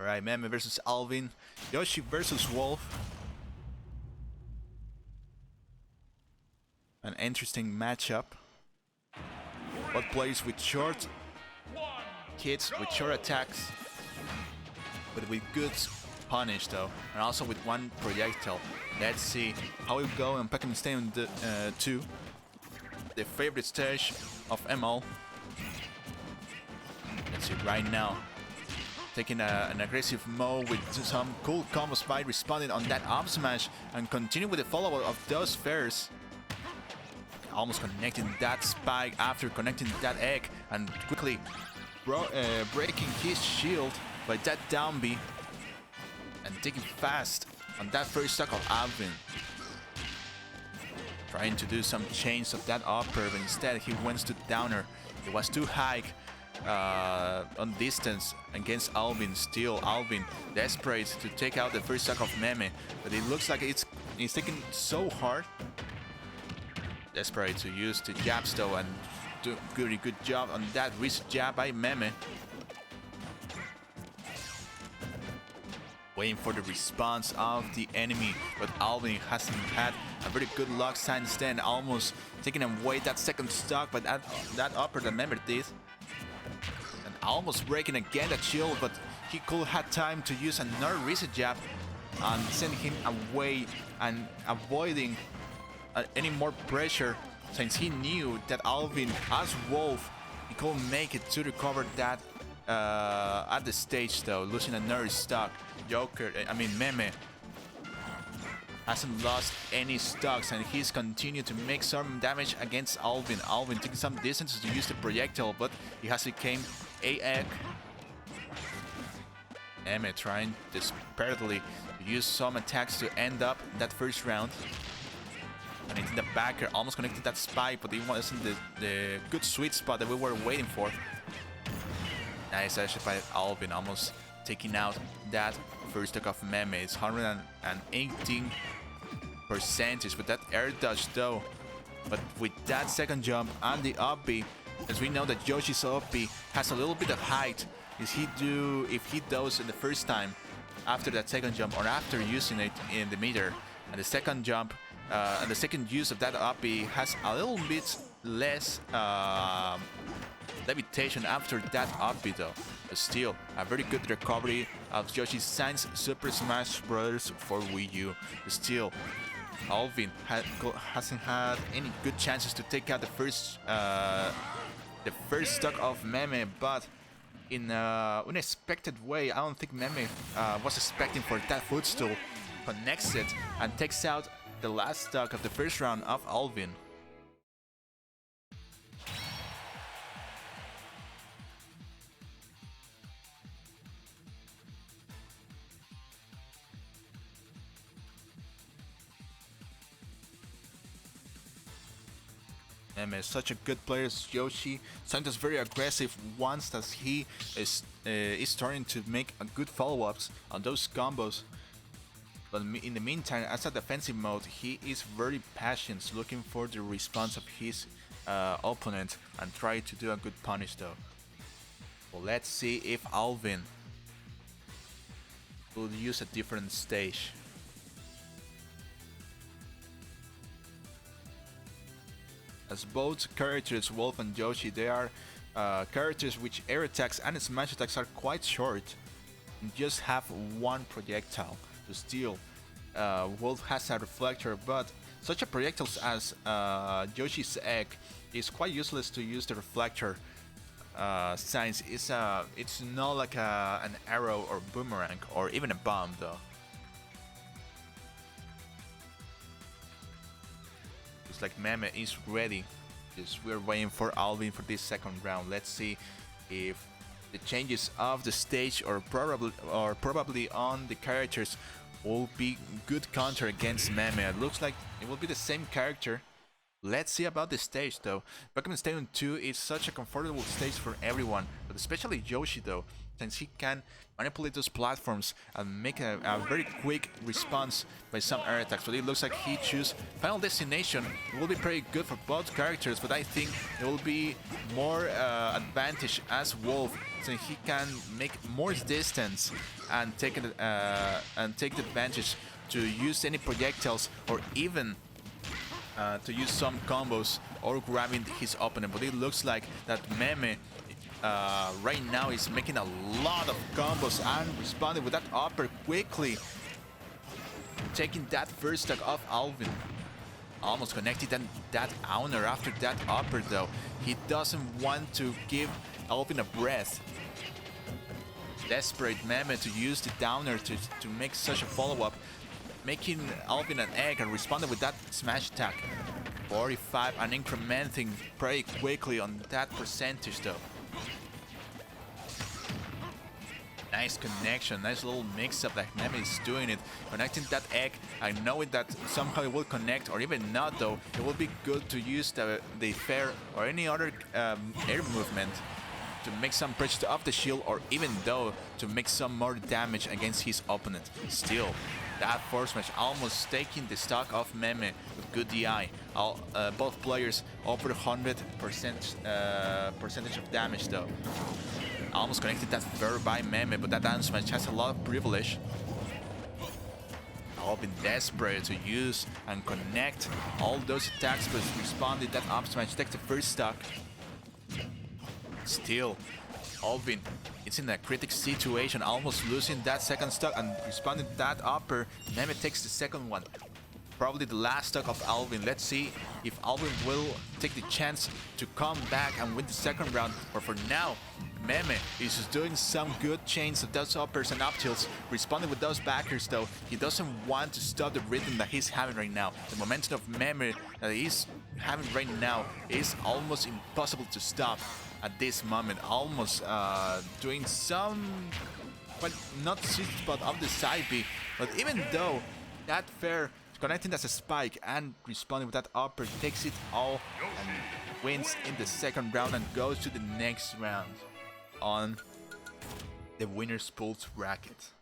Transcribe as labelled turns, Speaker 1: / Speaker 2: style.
Speaker 1: Alright, Meme versus Alvin. Yoshi versus Wolf. An interesting matchup. What plays with short hits, with short attacks, but with good punish though, and also with one projectile. Let's see how it will go in Pokemon Stadium 2, the favorite stage of ML. Let's see right now. Taking an aggressive mode with some cool combos by responding on that up smash and continue with the follow-up of those fairs. Almost connecting that spike after connecting that egg and quickly breaking his shield by that down B and taking fast on that first stock of Alvin. Trying to do some change of that upper, but instead he went to downer. It was too high on distance against Alvin. Still Alvin desperate to take out the first stock of Meme, but it looks like it's taking so hard. Desperate to use the jabs though and do a really good job on that wrist jab by Meme. Waiting for the response of the enemy, but Alvin hasn't had a very good luck since then, almost taking away that second stock, but that upper that Meme did. And almost breaking again that shield, but he could have time to use another reset jab and send him away and avoiding any more pressure, since he knew that Alvin, as Wolf, he couldn't make it to recover that at the stage though, losing another stock. Meme hasn't lost any stocks and he's continued to make some damage against Alvin. Alvin taking some distance to use the projectile, but he has become a egg. Meme trying desperately to use some attacks to end up that first round. And into the backer, almost connected that spike, but it wasn't the good sweet spot that we were waiting for. Nice action by Alvin, almost taking out that first stock of Meme. It's 118% with that air dodge though. But with that second jump and the up B, as we know that Yoshi's up B has a little bit of height, if he does in the first time after that second jump or after using it in the meter, and the second jump and the second use of that up B has a little bit less levitation after that up B though. But still, a very good recovery of Yoshi's Science Super Smash Bros. For Wii U. Still, Alvin hasn't had any good chances to take out the first stock of Meme, but in an unexpected way. I don't think Meme was expecting for that footstool. Connects it and takes out the last stock of the first round of Alvin. Meme is such a good player as Yoshi. Sometimes very aggressive once that he is starting to make a good follow-ups on those combos. But in the meantime, as a defensive mode, he is very patient, looking for the response of his opponent and try to do a good punish though. Well, let's see if Alvin will use a different stage. As both characters, Wolf and Yoshi, they are characters which air attacks and smash attacks are quite short and just have one projectile. Still, Wolf has a reflector, but such a projectile as Yoshi's egg is quite useless to use the reflector, since it's not like an arrow or boomerang or even a bomb though. Looks like Meme is ready. Just we're waiting for Alvin for this second round. Let's see if the changes of the stage or probably on the characters will be good counter against Meme. It looks like it will be the same character. Let's see about the stage though. Pokemon Stadium 2 is such a comfortable stage for everyone, but especially Yoshi though, since he can manipulate those platforms and make a very quick response by some air attacks. But it looks like he chooses Final Destination. It will be pretty good for both characters, but I think it will be more advantage as Wolf, since he can make more distance and take the advantage to use any projectiles or even to use some combos or grabbing his opponent. But it looks like that Meme right now is making a lot of combos and responding with that upper quickly, taking that first stock off Alvin. Almost connected and that owner after that upper though. He doesn't want to give Alvin a breath. Desperate Meme to use the downer to make such a follow-up, making Alvin an egg and responding with that smash attack. 45 and incrementing pretty quickly on that percentage though. Nice connection, nice little mix-up that Meme is doing it, connecting that egg. I know that somehow it will connect, or even not though. It will be good to use the fair or any other air movement to make some pressure off the shield, or even though to make some more damage against his opponent. Still, that force smash almost taking the stock of Meme with good DI. Both players over 100% percentage of damage though. Almost connected that fair by Meme, but that down smash has a lot of privilege. Alvin desperate to use and connect all those attacks, but responded that up smash, takes the first stock. Still, Alvin, it's in a critical situation, almost losing that second stock and responding to that upper. Meme takes the second one. Probably the last stock of Alvin. Let's see if Alvin will take the chance to come back and win the second round. But for now, Meme is just doing some good chains of those uppers and up tilts, responding with those backers though. He doesn't want to stop the rhythm that he's having right now. The momentum of Meme that he's having right now is almost impossible to stop at this moment. Almost doing some, but not sweet spot of the side B. But even though that fair connecting as a spike and responding with that upper takes it all and wins in the second round and goes to the next round on the winner's pool bracket.